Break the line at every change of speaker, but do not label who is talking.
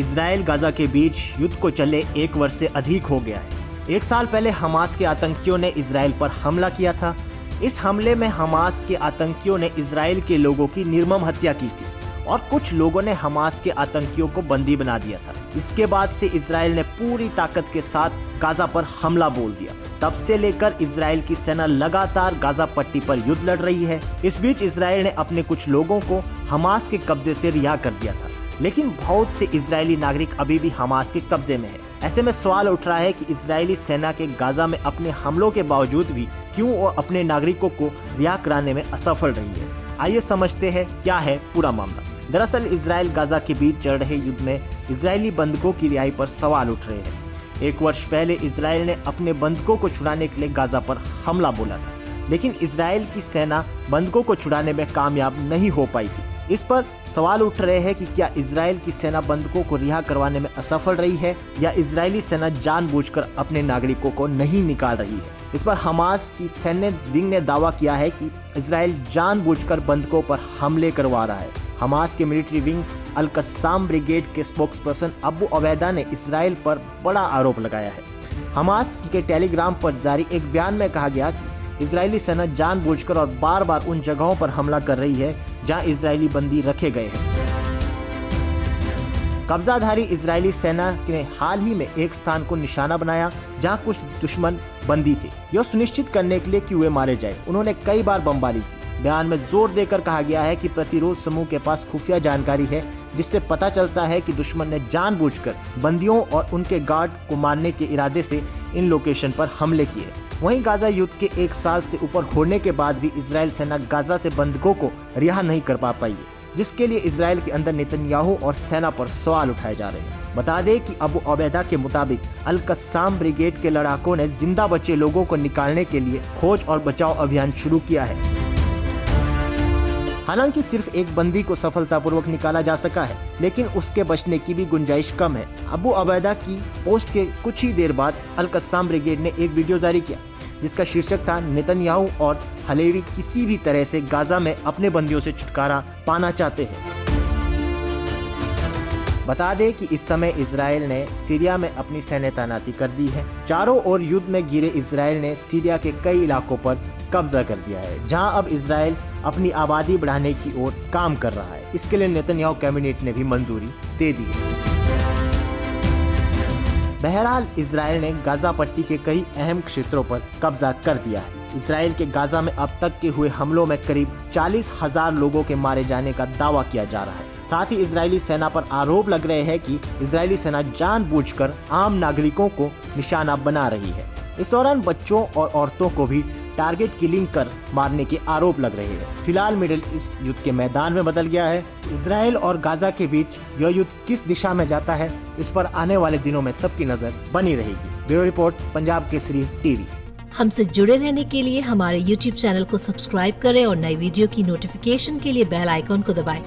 Israel Gaza के बीच युद्ध को चले 1 वर्ष से अधिक हो गया है। 1 साल पहले हमास के आतंकियों ने इजराइल पर हमला किया था। इस हमले में हमास के आतंकियों ने इजराइल के लोगों की निर्मम हत्या की थी और कुछ लोगों ने हमास के आतंकियों को बंदी बना दिया था। इसके बाद से इजराइल ने पूरी ताकत के साथ गाजा पर हमला बोल दिया। तब से लेकर इजराइल की सेना लगातार गाजा पट्टी पर युद्ध लड़ रही है। इस बीच इजराइल ने अपने कुछ लोगों को हमास के कब्जे से रिहा कर दिया था, लेकिन बहुत से इजरायली नागरिक अभी भी हमास के कब्जे में है। ऐसे में सवाल उठ रहा है कि इजरायली सेना के गाजा में अपने हमलों के बावजूद भी क्यों वो अपने नागरिकों को रिहा कराने में असफल रही है। आइए समझते हैं क्या है पूरा मामला। दरअसल इजराइल गाजा के बीच चल रहे युद्ध में इजरायली बंधकों की रिहाई पर सवाल उठ रहे हैं। 1 वर्ष पहले इजराइल ने अपने बंधकों को छुड़ाने के लिए गाजा पर हमला बोला था, लेकिन इजराइल की सेना बंधकों को छुड़ाने में कामयाब नहीं हो पाई थी। इस पर सवाल उठ रहे हैं कि क्या इजराइल की सेना बंधकों को रिहा करवाने में असफल रही है या इजरायली सेना जानबूझकर अपने नागरिकों को नहीं निकाल रही है। इस पर हमास की सैन्य विंग ने दावा किया है कि इजराइल जानबूझकर बंधकों पर हमले करवा रहा है। हमास के मिलिट्री विंग अल कस्साम ब्रिगेड के स्पोक्सपर्सन अबू अबैदा ने इजराइल पर बड़ा आरोप लगाया है। हमास के टेलीग्राम पर जारी एक बयान में कहा गया कि इजरायली सेना जानबूझकर और बार बार उन जगहों पर हमला कर रही है जहां इजरायली बंदी रखे गए हैं। कब्जाधारी इजरायली सेना ने हाल ही में एक स्थान को निशाना बनाया जहां कुछ दुश्मन बंदी थे, यह सुनिश्चित करने के लिए कि वे मारे जाए। उन्होंने कई बार बमबारी की। बयान में जोर देकर कहा गया है कि प्रतिरोध समूह के पास खुफिया जानकारी है जिससे पता चलता है कि दुश्मन ने जानबूझकर बंदियों और उनके गार्ड को मारने के इरादे से इन लोकेशन पर हमले किए। वहीं गाजा युद्ध के 1 साल से ऊपर होने के बाद भी इजराइल सेना गाजा से बंधकों को रिहा नहीं कर पा पाई है, जिसके लिए इजराइल के अंदर नेतन्याहू और सेना पर सवाल उठाए जा रहे हैं। बता दें कि अबू अबैदा के मुताबिक अल कस्साम ब्रिगेड के लड़ाकों ने जिंदा बचे लोगों को निकालने के लिए खोज और बचाव अभियान शुरू किया है। हालांकि सिर्फ एक बंदी को सफलतापूर्वक निकाला जा सका है, लेकिन उसके बचने की भी गुंजाइश कम है। अबू अबैदा की पोस्ट के कुछ ही देर बाद अल कस्साम ब्रिगेड ने एक वीडियो जारी किया जिसका शीर्षक था नेतन्याहू और हलेवी किसी भी तरह से गाजा में अपने बंदियों से छुटकारा पाना चाहते हैं। बता दें कि इस समय इजराइल ने सीरिया में अपनी सैन्य तैनाती कर दी है। चारों ओर युद्ध में घिरे इजराइल ने सीरिया के कई इलाकों पर कब्जा कर दिया है, जहां अब इजराइल अपनी आबादी बढ़ाने की ओर काम कर रहा है। इसके लिए नेतन्याहू कैबिनेट ने भी मंजूरी दे दी है। बहरहाल इजराइल ने गाजा पट्टी के कई अहम क्षेत्रों पर कब्जा कर दिया है। इजराइल के गाजा में अब तक के हुए हमलों में करीब 40,000 लोगों के मारे जाने का दावा किया जा रहा है। साथ ही इजरायली सेना पर आरोप लग रहे हैं कि इजरायली सेना जानबूझकर आम नागरिकों को निशाना बना रही है। इस दौरान बच्चों और औरतों को भी टारगेट किलिंग कर मारने के आरोप लग रहे हैं। फिलहाल मिडिल ईस्ट युद्ध के मैदान में बदल गया है। इजराइल और गाजा के बीच यह युद्ध किस दिशा में जाता है, इस पर आने वाले दिनों में सबकी नजर बनी रहेगी। Bureau report, Punjab Kesari TV.
हमसे जुड़े रहने के लिए हमारे YouTube चैनल को सब्सक्राइब करें और नई वीडियो की नोटिफिकेशन के लिए बेल आइकॉन को दबाएं।